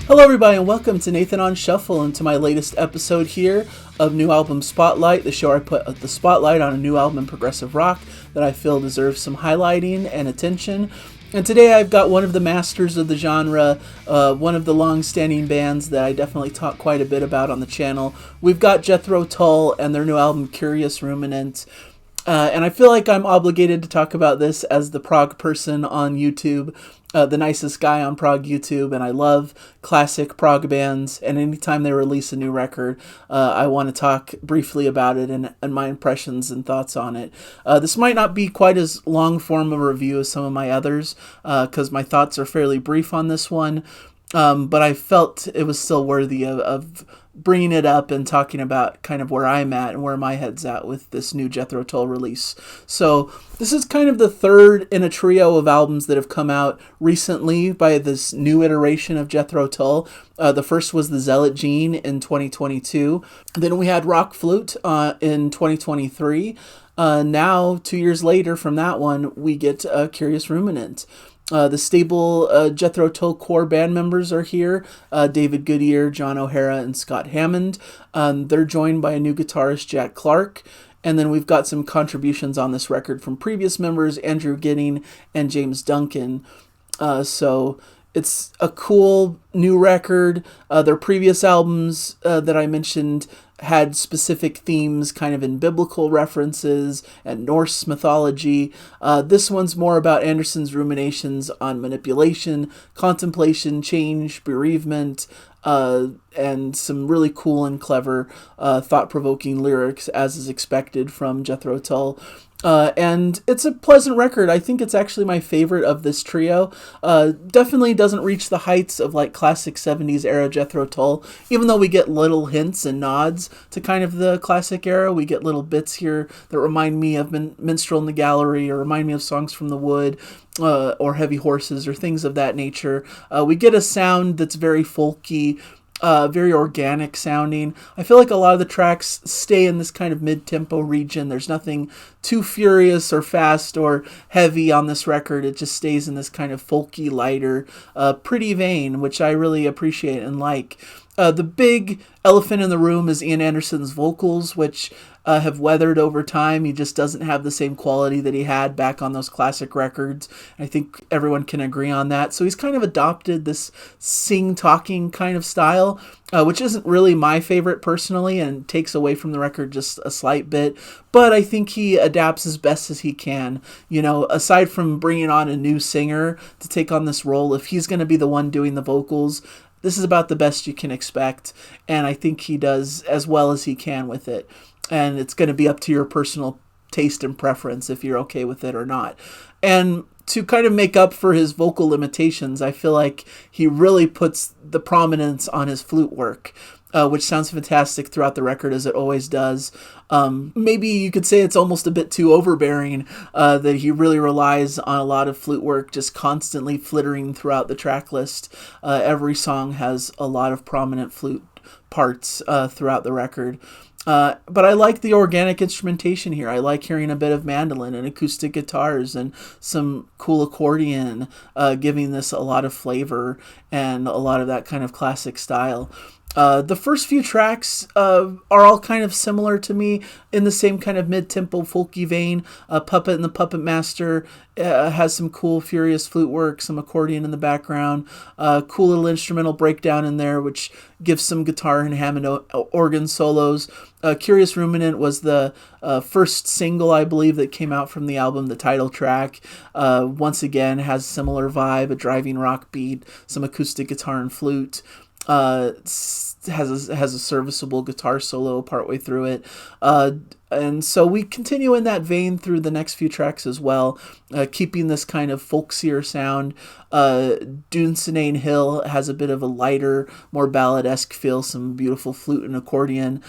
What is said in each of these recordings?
Hello, everybody, and welcome to Nathan on Shuffle and to my latest episode here of New Album Spotlight, the show where I put the spotlight on a new album in progressive rock that I feel deserves some highlighting and attention. And today I've got one of the masters of the genre, one of the long-standing bands that I definitely talk quite a bit about on the channel. We've got Jethro Tull and their new album, Curious Ruminant. And I feel like I'm obligated to talk about this as the prog person on YouTube, the nicest guy on prog YouTube, and I love classic prog bands, and anytime they release a new record, I want to talk briefly about it and my impressions and thoughts on it. This might not be quite as long form of a review as some of my others, because my thoughts are fairly brief on this one, but I felt it was still worthy of bringing it up and talking about kind of where I'm at and where my head's at with this new Jethro Tull release. So this is kind of the third in a trio of albums that have come out recently by this new iteration of Jethro Tull. The first was the Zealot Gene in 2022. Then we had Rock Flute in 2023. Now, 2 years later from that one, we get Curious Ruminant. The stable Jethro Tull core band members are here, David Goodyear, John O'Hara, and Scott Hammond. They're joined by a new guitarist, Jack Clark. And then we've got some contributions on this record from previous members, Andrew Gidding and James Duncan. So it's a cool new record. Their previous albums that I mentioned had specific themes kind of in biblical references and Norse mythology. This one's more about Anderson's ruminations on manipulation, contemplation, change, bereavement, and some really cool and clever thought-provoking lyrics, as is expected from Jethro Tull. And it's a pleasant record. I think it's actually my favorite of this trio. Definitely doesn't reach the heights of like classic 70s era Jethro Tull, even though we get little hints and nods to kind of the classic era. We get little bits here that remind me of Minstrel in the Gallery, or remind me of Songs from the Wood, or Heavy Horses, or things of that nature. We get a sound that's very folky, very organic sounding. I feel like a lot of the tracks stay in this kind of mid-tempo region. There's nothing too furious or fast or heavy on this record. It just stays in this kind of folky, lighter, pretty vein, which I really appreciate and like. The big elephant in the room is Ian Anderson's vocals, which have weathered over time. He just doesn't have the same quality that he had back on those classic records. I think everyone can agree on that. So he's kind of adopted this sing-talking kind of style, which isn't really my favorite personally, and takes away from the record just a slight bit. But I think he adapts as best as he can. You know, aside from bringing on a new singer to take on this role, if he's going to be the one doing the vocals, this is about the best you can expect, and I think he does as well as he can with it. And it's going to be up to your personal taste and preference if you're okay with it or not. And to kind of make up for his vocal limitations, I feel like he really puts the prominence on his flute work, which sounds fantastic throughout the record, as it always does. Maybe you could say it's almost a bit too overbearing, that he really relies on a lot of flute work just constantly flittering throughout the track list. Every song has a lot of prominent flute parts throughout the record. But I like the organic instrumentation here. I like hearing a bit of mandolin and acoustic guitars and some cool accordion, giving this a lot of flavor and a lot of that kind of classic style. The first few tracks are all kind of similar to me in the same kind of mid-tempo folky vein. Puppet and the Puppet Master has some cool furious flute work, some accordion in the background, cool little instrumental breakdown in there, which gives some guitar and Hammond organ solos. Curious Ruminant was the first single, I believe, that came out from the album, the title track. Once again, has similar vibe, a driving rock beat, some acoustic guitar and flute. Has a serviceable guitar solo partway through it. And so we continue in that vein through the next few tracks as well, keeping this kind of folksier sound. Dunsinane Hill has a bit of a lighter, more ballad-esque feel, some beautiful flute and accordion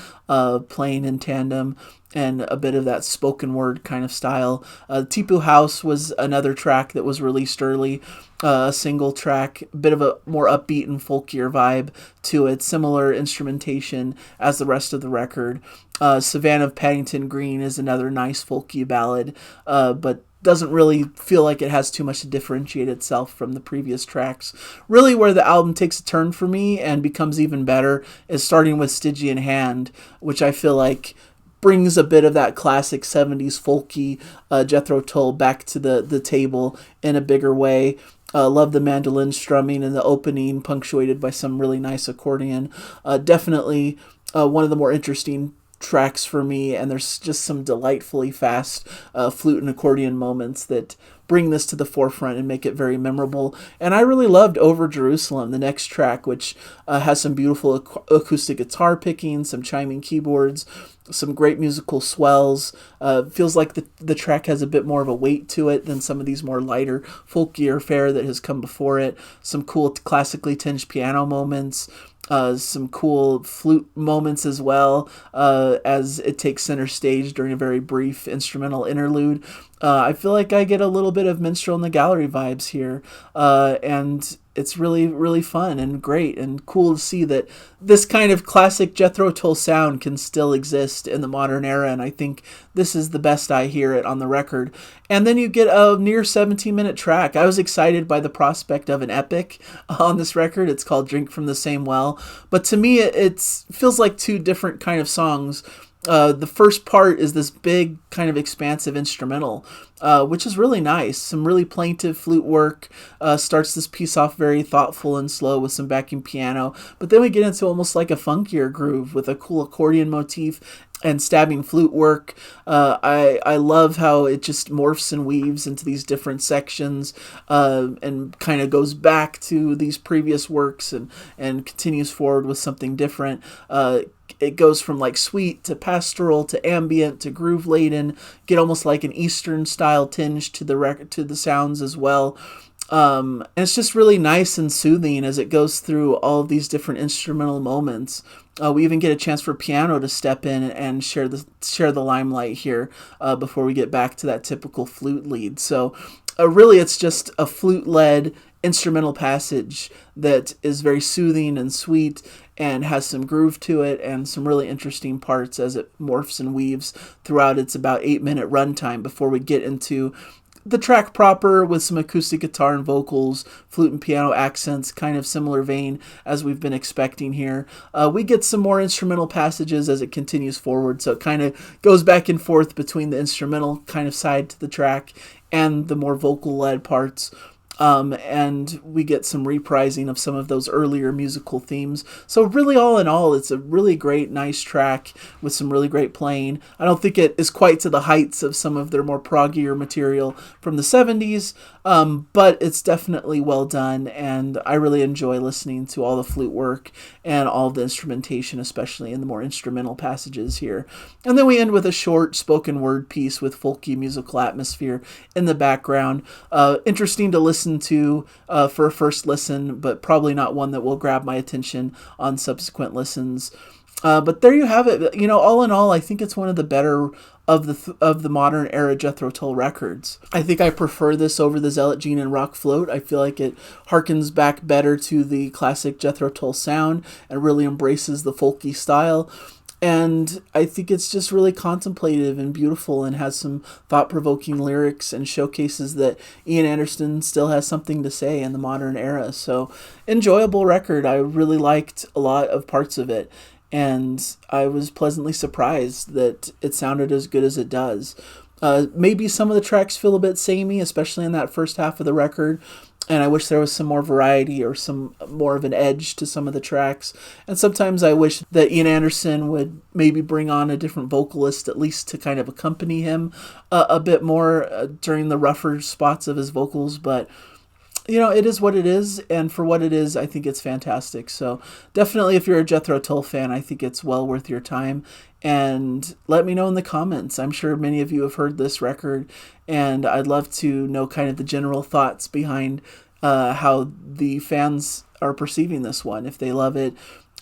playing in tandem. and a bit of that spoken word kind of style. Tipu House was another track that was released early, a single track, a bit of a more upbeat and folkier vibe to it, similar instrumentation as the rest of the record. Savannah of Paddington Green is another nice folky ballad, but doesn't really feel like it has too much to differentiate itself from the previous tracks. Really where the album takes a turn for me and becomes even better is starting with Stygian Hand, which I feel like brings a bit of that classic 70s folky Jethro Tull back to the table in a bigger way. Love the mandolin strumming in the opening, punctuated by some really nice accordion. Definitely one of the more interesting tracks for me, and there's just some delightfully fast flute and accordion moments that bring this to the forefront and make it very memorable. And I really loved Over Jerusalem, the next track, which has some beautiful acoustic guitar picking, some chiming keyboards, some great musical swells. Feels like the track has a bit more of a weight to it than some of these more lighter, folkier fare that has come before it. Some cool classically tinged piano moments. Some cool flute moments as well, as it takes center stage during a very brief instrumental interlude. I feel like I get a little bit of Minstrel in the Gallery vibes here, and it's really, really fun and great and cool to see that this kind of classic Jethro Tull sound can still exist in the modern era, and I think this is the best I hear it on the record. And then you get a near 17-minute track. I was excited by the prospect of an epic on this record. It's called Drink from the Same Well, but to me it feels like two different kind of songs. The first part is this big kind of expansive instrumental, which is really nice. Some really plaintive flute work. Starts this piece off very thoughtful and slow with some backing piano, but then we get into almost like a funkier groove with a cool accordion motif and stabbing flute work. I love how it just morphs and weaves into these different sections, and kind of goes back to these previous works and continues forward with something different. It goes from like sweet to pastoral to ambient to groove laden, get almost like an Eastern style tinge to the sounds as well. And it's just really nice and soothing as it goes through all of these different instrumental moments. We even get a chance for piano to step in and share the limelight here, before we get back to that typical flute lead. So really it's just a flute-led instrumental passage that is very soothing and sweet and has some groove to it and some really interesting parts as it morphs and weaves throughout its about 8-minute runtime before we get into the track proper with some acoustic guitar and vocals, flute and piano accents, kind of similar vein as we've been expecting here. We get some more instrumental passages as it continues forward, so it kind of goes back and forth between the instrumental kind of side to the track and the more vocal-led parts. And we get some reprising of some of those earlier musical themes. So really, all in all, it's a really great, nice track with some really great playing. I don't think it is quite to the heights of some of their more proggier material from the 70s, but it's definitely well done, and I really enjoy listening to all the flute work and all the instrumentation, especially in the more instrumental passages here. And then we end with a short spoken word piece with folky musical atmosphere in the background. Interesting to listen to for a first listen, but probably not one that will grab my attention on subsequent listens. But there you have it. You know, all in all, I think it's one of the better of the modern era Jethro Tull records. I think I prefer this over the Zealot Gene and Rock Float. I feel like it harkens back better to the classic Jethro Tull sound and really embraces the folky style. And I think it's just really contemplative and beautiful and has some thought-provoking lyrics and showcases that Ian Anderson still has something to say in the modern era. So, enjoyable record. I really liked a lot of parts of it, and I was pleasantly surprised that it sounded as good as it does. Maybe some of the tracks feel a bit samey, especially in that first half of the record, and I wish there was some more variety or some more of an edge to some of the tracks. And sometimes I wish that Ian Anderson would maybe bring on a different vocalist, at least to kind of accompany him a bit more during the rougher spots of his vocals. But, you know, it is what it is, and for what it is, I think it's fantastic. So definitely, if you're a Jethro Tull fan, I think it's well worth your time. And let me know in the comments. I'm sure many of you have heard this record, and I'd love to know kind of the general thoughts behind how the fans are perceiving this one. If they love it,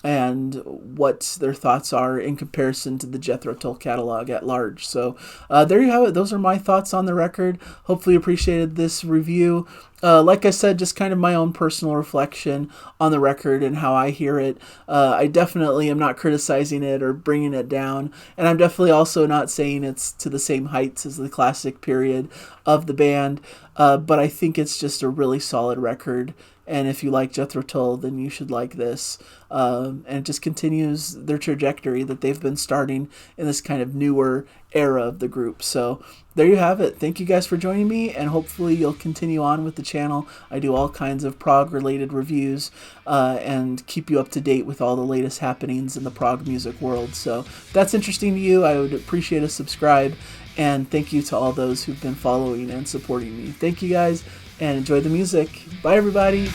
and what their thoughts are in comparison to the Jethro Tull catalog at large. So there you have it. Those are my thoughts on the record. Hopefully you appreciated this review. Like I said, just kind of my own personal reflection on the record and how I hear it. I definitely am not criticizing it or bringing it down, and I'm definitely also not saying it's to the same heights as the classic period of the band, but I think it's just a really solid record. And if you like Jethro Tull, then you should like this. And it just continues their trajectory that they've been starting in this kind of newer era of the group. So there you have it. Thank you guys for joining me, and hopefully you'll continue on with the channel. I do all kinds of prog-related reviews and keep you up to date with all the latest happenings in the prog music world. So if that's interesting to you, I would appreciate a subscribe. And thank you to all those who've been following and supporting me. Thank you guys, and enjoy the music. Bye, everybody.